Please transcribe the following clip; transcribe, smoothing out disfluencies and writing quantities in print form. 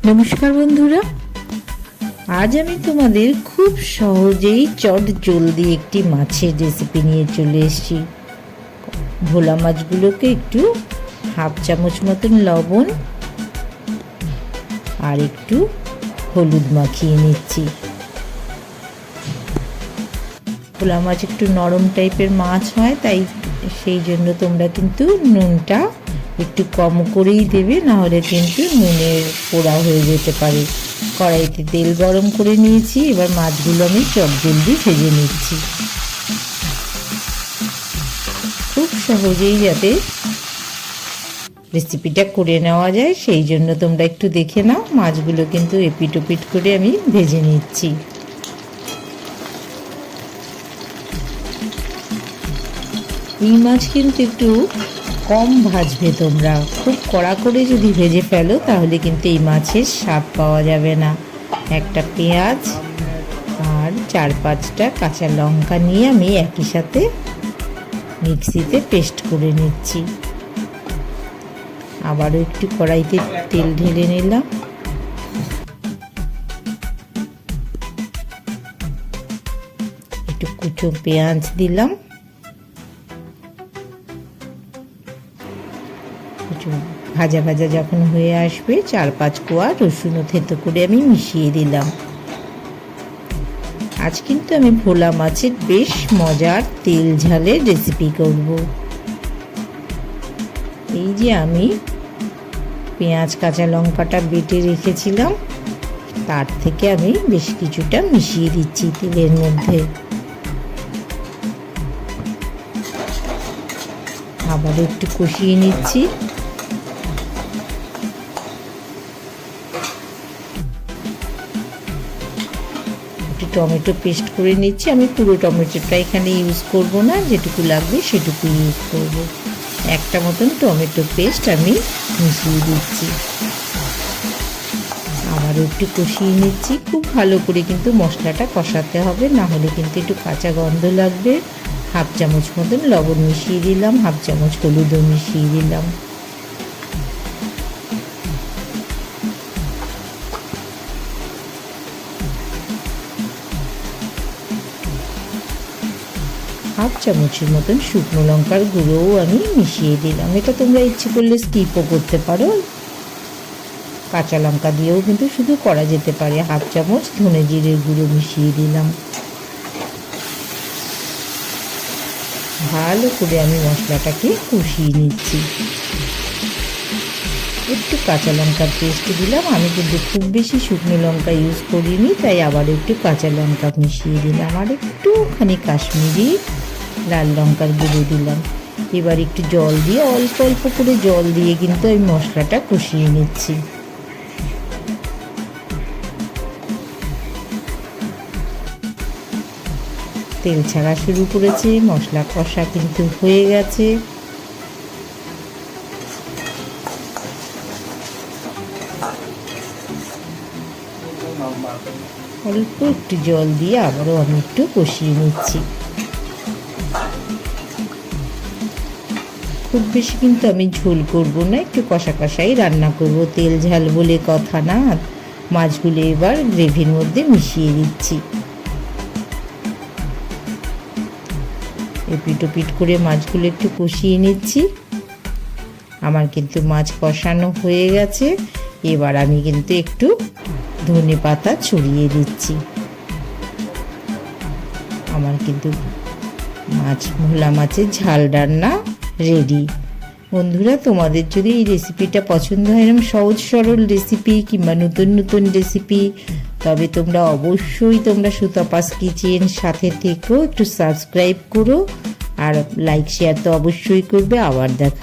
নমস্কার বন্ধুরা, আজ আমি তোমাদের খুব সহজেই চট জলদি একটি মাছের রেসিপি নিয়ে চলে এসেছি। ভোলা মাছগুলোকে একটু হাফ চামচ মতন লবণ আর একটু হলুদ মাখিয়ে নিচ্ছি। ভোলা মাছ একটু নরম টাইপের মাছ হয়, তাই সেই জন্য তোমরা কিন্তু নুনটা একটু কম করেই দেবে, না হলে কিন্তু নুনের পোড়া হয়ে যেতে পারে। কড়াইতে তেল গরম করে নিয়েছি, এবার মাছগুলো আমি চটজলদি ভেজে নিচ্ছি। খুব সহজেই যাতে রেসিপিটা করে নেওয়া যায় সেই জন্য তোমরা একটু দেখে নাও। মাছগুলো কিন্তু এপিট ওপিট করে আমি ভেজে নিচ্ছি। এই মাছ কিন্তু একটু কম ভাজবে তোমরা, খুব কড়া করে যদি ভেজে ফেলো তাহলে কিন্তু এই মাছের স্বাদ পাওয়া যাবে না। একটা পেঁয়াজ আর 4-5টা কাঁচা লঙ্কা নিয়ে আমি একই সাথে মিক্সিতে পেস্ট করে নিচ্ছি। আবারও একটু কড়াইতে তেল ঢেলে নিলাম। একটু কুচো পেঁয়াজ দিলাম, ভাজা ভাজা যখন হয়ে আসবে 4-5 কোয়া রসুনও থেতো করে আমি মিশিয়ে দিলাম। আজ কিন্তু আমি ভোলা মাছের বেশ মজার তেল ঝালের রেসিপি করব। এই যে আমি পেঁয়াজ কাঁচা লঙ্কাটা বেটে রেখেছিলাম, তার থেকে আমি বেশ কিছুটা মিশিয়ে দিচ্ছি তেলের মধ্যে। আবার একটু কষিয়ে নিচ্ছি। টমেটো পেস্ট করে নিচ্ছি। আমি পুরো টমেটোটা এখানে ইউজ করব না, যেটুকু লাগবে সেটুকু ইউজ করব। একটা মতন টমেটো পেস্ট আমি মিশিয়ে দিচ্ছি। আবার একটু কষিয়ে নিচ্ছি। খুব ভালো করে কিন্তু মশলাটা কষাতে হবে, না হলে কিন্তু একটু কাঁচা গন্ধ লাগবে। হাফ চামচ মতন লবণ মিশিয়ে দিলাম, হাফ চামচ হলুদও মিশিয়ে দিলাম। হাফ চামচের মতন শুকনো লঙ্কার গুঁড়োও আমি মিশিয়ে দিলাম। এটা তোমরা ইচ্ছে করলে স্কিপও করতে পারো, কাঁচা লঙ্কা দিয়েও কিন্তু শুধু করা যেতে পারে। হাফ চামচ ধনে জিরের গুঁড়ো মিশিয়ে দিলাম। ভালো করে আমি মশলাটাকে কষিয়ে নিচ্ছি। একটু কাঁচা লঙ্কার পেস্ট দিলাম। আমি কিন্তু খুব বেশি শুকনো লঙ্কা ইউজ করিনি, তাই আবার একটু কাঁচা লঙ্কা মিশিয়ে দিলাম। আর একটুখানি কাশ্মীরি লাল লঙ্কার গুঁড়ো দিলাম। এবার একটু জল দিয়ে অল্প অল্প করে জল দিয়ে কিন্তু আমি মশলাটা কষিয়ে নিচ্ছি। তেল ছাড়া শুরু করেছে, মশলা কষা কিন্তু হয়ে গেছে। অল্প একটু জল দিয়ে আবারও আমি একটু কষিয়ে নিচ্ছি। খুব বেশি কিন্তু আমি ঝোল করব না, একটু কষা কষাই রান্না করব। তেল ঝাল বলে কথা না। মাছগুলো এবার গ্রেভির মধ্যে মিশিয়ে দিচ্ছি। এপিট ওপিট করে মাছগুলো একটু কষিয়ে নিচ্ছি। আমার কিন্তু মাছ কষানো হয়ে গেছে। এবার আমি কিন্তু একটু ধনে পাতা ছড়িয়ে দিচ্ছি। আমার কিন্তু ভোলা মাছের ঝাল রান্না রেডি। বন্ধুরা, তোমাদের যদি এই রেসিপিটা পছন্দ হয়, এরকম সহজ সরল রেসিপি কিংবা নতুন নতুন রেসিপি, তবে তোমরা অবশ্যই সুতপাস কিচেন সাথে থেকেও একটু সাবস্ক্রাইব করো আর লাইক শেয়ার তো অবশ্যই করবে। আবার দেখা।